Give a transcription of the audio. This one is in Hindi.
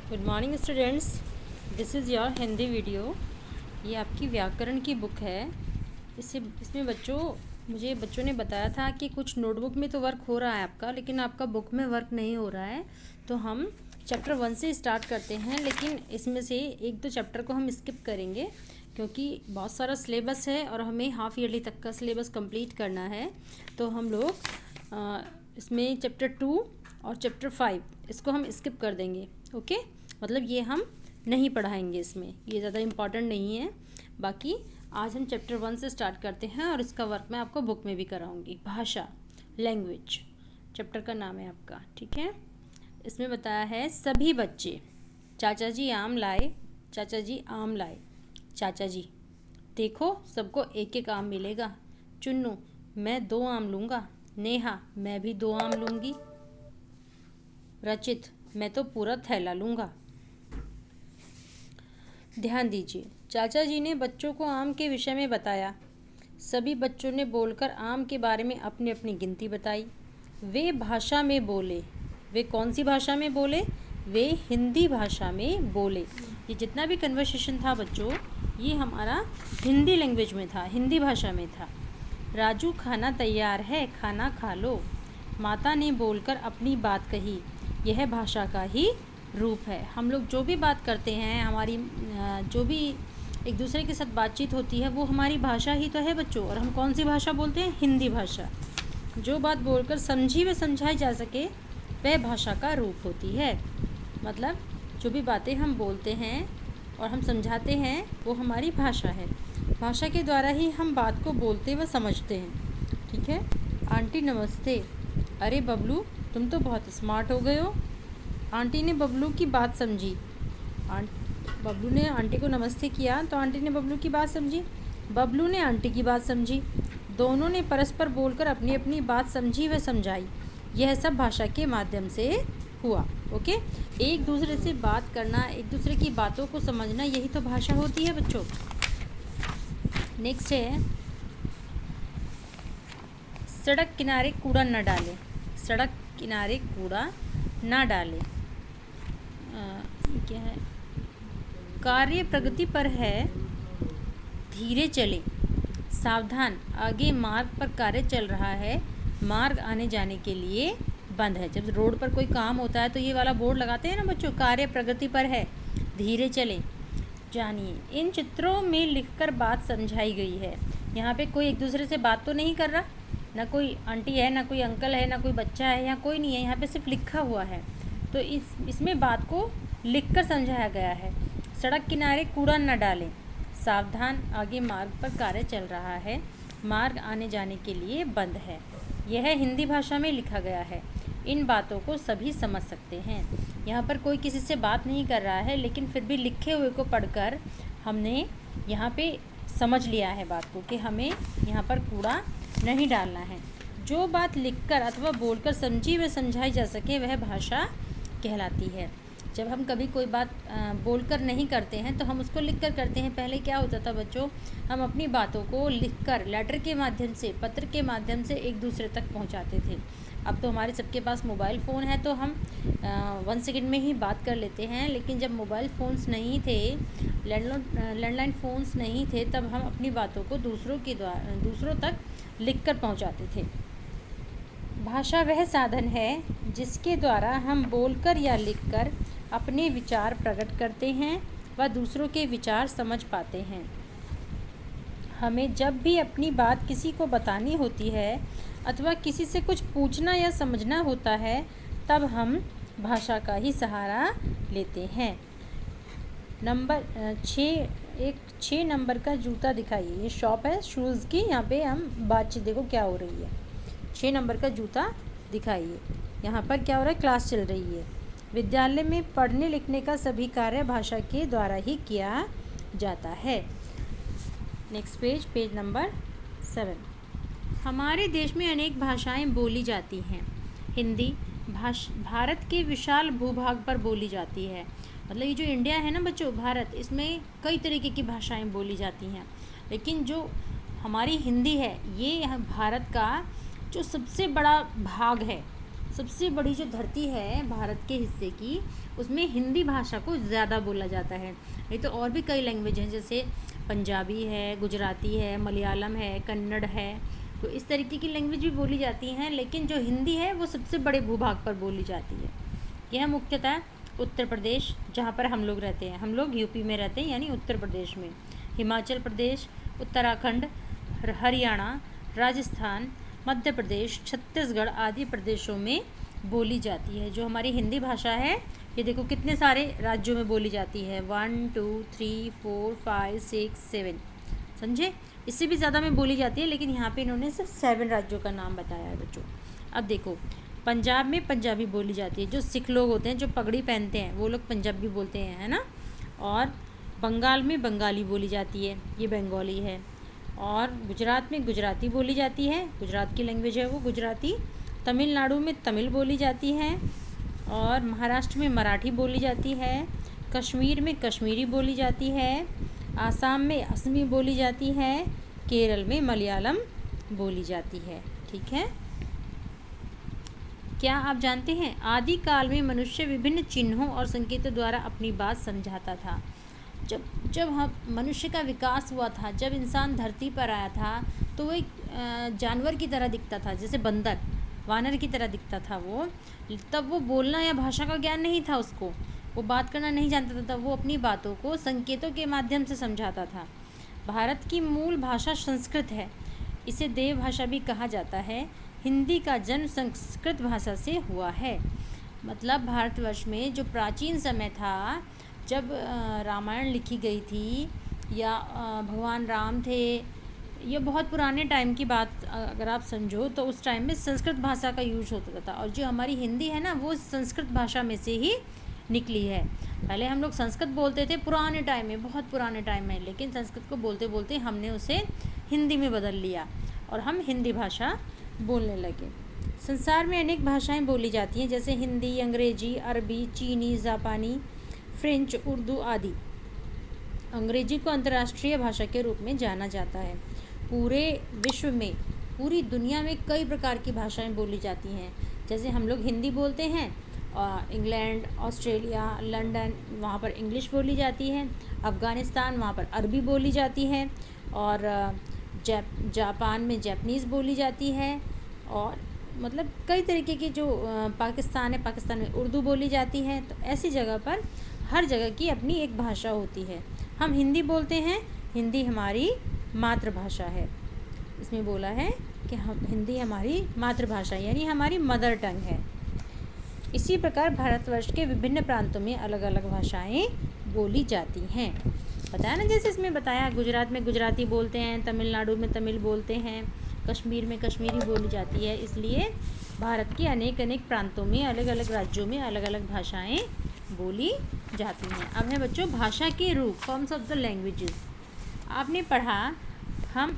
Good morning students, this is your Hindi video. ये आपकी व्याकरण की बुक है। इसमें मुझे बच्चों ने बताया था कि कुछ नोटबुक में तो वर्क हो रहा है आपका, लेकिन आपका बुक में वर्क नहीं हो रहा है। तो हम चैप्टर 1 से स्टार्ट करते हैं, लेकिन इसमें से एक दो चैप्टर को हम स्किप करेंगे क्योंकि बहुत सारा सिलेबस है और हमें हाफ ईयरली तक का सिलेबस कंप्लीट करना है। तो हम लोग इसमें चैप्टर 2 और चैप्टर 5 इसको हम स्किप कर देंगे। ओके, मतलब ये हम नहीं पढ़ाएंगे, इसमें ये ज़्यादा इम्पॉर्टेंट नहीं है। बाकी आज हम चैप्टर 1 से स्टार्ट करते हैं और इसका वर्क मैं आपको बुक में भी कराऊंगी। भाषा, लैंग्वेज चैप्टर का नाम है आपका, ठीक है। इसमें बताया है सभी बच्चे, चाचा जी आम लाए, चाचा जी आम लाए, चाचा जी देखो सबको एक एक आम मिलेगा, चुन्नू मैं 2 आम लूँगा, नेहा मैं भी 2 आम लूँगी, रचित मैं तो पूरा थैला लूँगा। ध्यान दीजिए, चाचा जी ने बच्चों को आम के विषय में बताया। सभी बच्चों ने बोलकर आम के बारे में अपनी अपनी गिनती बताई। वे भाषा में बोले। वे कौन सी भाषा में बोले? वे हिंदी भाषा में बोले। ये जितना भी कन्वर्सेशन था बच्चों, ये हमारा हिंदी लैंग्वेज में था, हिंदी भाषा में था। राजू खाना तैयार है, खाना खा लो। माता ने बोलकर अपनी बात कही। यह भाषा का ही रूप है। हम लोग जो भी बात करते हैं, हमारी जो भी एक दूसरे के साथ बातचीत होती है, वो हमारी भाषा ही तो है बच्चों। और हम कौन सी भाषा बोलते हैं? हिंदी भाषा। जो बात बोलकर समझी व समझाई जा सके वह भाषा का रूप होती है। मतलब जो भी बातें हम बोलते हैं और हम समझाते हैं वो हमारी भाषा है। भाषा के द्वारा ही हम बात को बोलते व समझते हैं, ठीक है। आंटी नमस्ते। अरे बबलू तुम तो बहुत स्मार्ट हो गए हो। आंटी ने बबलू की बात समझी। बबलू ने आंटी को नमस्ते किया तो आंटी ने बबलू की बात समझी। बबलू ने आंटी की बात समझी। दोनों ने परस्पर बोलकर अपनी अपनी बात समझी व समझाई। यह सब भाषा के माध्यम से हुआ। ओके, एक दूसरे से बात करना, एक दूसरे की बातों को समझना, यही तो भाषा होती है बच्चों। नेक्स्ट है, सड़क किनारे कूड़ा न डालें। सड़क किनारे कूड़ा ना डालें। क्या है? कार्य प्रगति पर है, धीरे चले। सावधान, आगे मार्ग पर कार्य चल रहा है, मार्ग आने जाने के लिए बंद है। जब रोड पर कोई काम होता है तो ये वाला बोर्ड लगाते हैं ना बच्चों, कार्य प्रगति पर है, धीरे चले। जानिए, इन चित्रों में लिखकर बात समझाई गई है। यहाँ पे कोई एक दूसरे से बात तो नहीं कर रहा, ना कोई आंटी है, ना कोई अंकल है, ना कोई बच्चा है, यहाँ कोई नहीं है, यहाँ पे सिर्फ लिखा हुआ है। तो इसमें बात को लिखकर समझाया गया है। सड़क किनारे कूड़ा न डालें। सावधान, आगे मार्ग पर कार्य चल रहा है, मार्ग आने जाने के लिए बंद है। यह हिंदी भाषा में लिखा गया है। इन बातों को सभी समझ सकते हैं। यहाँ पर कोई किसी से बात नहीं कर रहा है, लेकिन फिर भी लिखे हुए को पढ़कर हमने यहाँ पे समझ लिया है बात को कि हमें यहाँ पर कूड़ा नहीं डालना है। जो बात लिखकर अथवा बोलकर समझी व समझाई जा सके वह भाषा कहलाती है। जब हम कभी कोई बात बोलकर नहीं करते हैं तो हम उसको लिखकर करते हैं। पहले क्या होता था बच्चों, हम अपनी बातों को लिखकर लेटर के माध्यम से, पत्र के माध्यम से एक दूसरे तक पहुंचाते थे। अब तो हमारे सबके पास मोबाइल फ़ोन है तो हम 1 सेकंड में ही बात कर लेते हैं। लेकिन जब मोबाइल फ़ोन्स नहीं थे, लैंडलाइन फ़ोन्स नहीं थे, तब हम अपनी बातों को दूसरों तक लिखकर पहुंचाते थे। भाषा वह साधन है जिसके द्वारा हम बोलकर या लिखकर अपने विचार प्रकट करते हैं व दूसरों के विचार समझ पाते हैं। हमें जब भी अपनी बात किसी को बतानी होती है अथवा किसी से कुछ पूछना या समझना होता है, तब हम भाषा का ही सहारा लेते हैं। नंबर 6 नंबर का जूता दिखाइए। ये शॉप है शूज़ की, यहाँ पे हम बातचीत देखो क्या हो रही है। 6 नंबर का जूता दिखाइए। यहाँ पर क्या हो रहा है? क्लास चल रही है। विद्यालय में पढ़ने लिखने का सभी कार्य भाषा के द्वारा ही किया जाता है। Next page number 7। हमारे देश में अनेक भाषाएं बोली जाती हैं। हिंदी भारत के विशाल भूभाग पर बोली जाती है। मतलब ये जो इंडिया है ना बच्चों, भारत, इसमें कई तरीके की भाषाएं बोली जाती हैं। लेकिन जो हमारी हिंदी है, ये भारत का जो सबसे बड़ा भाग है, सबसे बड़ी जो धरती है भारत के हिस्से की, उसमें हिंदी भाषा को ज़्यादा बोला जाता है। नहीं तो और भी कई लैंग्वेज हैं, जैसे पंजाबी है, गुजराती है, मलयालम है, कन्नड़ है, तो इस तरीके की लैंग्वेज भी बोली जाती हैं, लेकिन जो हिंदी है वो सबसे बड़े भूभाग पर बोली जाती है। यह मुख्यतः उत्तर प्रदेश, जहाँ पर हम लोग रहते हैं, हम लोग यूपी में रहते हैं यानी उत्तर प्रदेश में, हिमाचल प्रदेश, उत्तराखंड, हरियाणा, राजस्थान, मध्य प्रदेश, छत्तीसगढ़ आदि प्रदेशों में बोली जाती है। जो हमारी हिंदी भाषा है, ये देखो कितने सारे राज्यों में बोली जाती है, 1 2 3 4 5 6 7, समझे। इससे भी ज़्यादा में बोली जाती है, लेकिन यहाँ पे इन्होंने सिर्फ 7 राज्यों का नाम बताया है बच्चों। अब देखो, पंजाब में पंजाबी बोली जाती है, जो सिख लोग होते हैं, जो पगड़ी पहनते हैं, वो लोग पंजाबी बोलते हैं, है ना। और बंगाल में बंगाली बोली जाती है, ये बंगाली है। और गुजरात में गुजराती बोली जाती है, गुजरात की लैंग्वेज है वो गुजराती। तमिलनाडु में तमिल बोली जाती है, और महाराष्ट्र में मराठी बोली जाती है। कश्मीर में कश्मीरी बोली जाती है। आसाम में असमी बोली जाती है। केरल में मलयालम बोली जाती है। ठीक है। क्या आप जानते हैं, आदि काल में मनुष्य विभिन्न चिन्हों और संकेतों द्वारा अपनी बात समझाता था। जब हम मनुष्य का विकास हुआ था, जब इंसान धरती पर आया था, तो वो एक जानवर की तरह दिखता था, जैसे बंदर, वानर की तरह दिखता था वो। तब वो बोलना या भाषा का ज्ञान नहीं था उसको, वो बात करना नहीं जानता था, तब वो अपनी बातों को संकेतों के माध्यम से समझाता था। भारत की मूल भाषा संस्कृत है, इसे देव भाषा भी कहा जाता है। हिंदी का जन्म संस्कृत भाषा से हुआ है। मतलब भारतवर्ष में जो प्राचीन समय था, जब रामायण लिखी गई थी, या भगवान राम थे, ये बहुत पुराने टाइम की बात अगर आप समझो, तो उस टाइम में संस्कृत भाषा का यूज होता था। और जो हमारी हिंदी है ना, वो संस्कृत भाषा में से ही निकली है। पहले हम लोग संस्कृत बोलते थे पुराने टाइम में, बहुत पुराने टाइम में, लेकिन संस्कृत को बोलते बोलते हमने उसे हिंदी में बदल लिया और हम हिंदी भाषा बोलने लगे। संसार में अनेक भाषाएं बोली जाती हैं, जैसे हिंदी, अंग्रेजी, अरबी, चीनी, जापानी, फ्रेंच, उर्दू आदि। अंग्रेजी को अंतर्राष्ट्रीय भाषा के रूप में जाना जाता है। पूरे विश्व में, पूरी दुनिया में कई प्रकार की भाषाएं बोली जाती हैं। जैसे हम लोग हिंदी बोलते हैं, इंग्लैंड, ऑस्ट्रेलिया, लंदन, वहाँ पर इंग्लिश बोली जाती है। अफ़गानिस्तान, वहाँ पर अरबी बोली जाती है। और जापान में जापानीज़ बोली जाती है। और मतलब कई तरीके की, जो पाकिस्तान है, पाकिस्तान में उर्दू बोली जाती है। तो ऐसी जगह पर हर जगह की अपनी एक भाषा होती है। हम हिंदी बोलते हैं, हिंदी हमारी मातृभाषा है। इसमें बोला है कि हम हिंदी हमारी मातृभाषा यानी हमारी मदर टंग है। इसी प्रकार भारतवर्ष के विभिन्न प्रांतों में अलग अलग भाषाएं बोली जाती हैं। बताया ना, जैसे इसमें बताया, गुजरात में गुजराती बोलते हैं, तमिलनाडु में तमिल बोलते हैं, कश्मीर में कश्मीरी बोली जाती है। इसलिए भारत के अनेक अनेक प्रांतों में, अलग अलग राज्यों में अलग अलग भाषाएं बोली जाती हैं। अब है बच्चों भाषा के रूप, फॉर्म्स ऑफ द लैंग्वेजेस। आपने पढ़ा, हम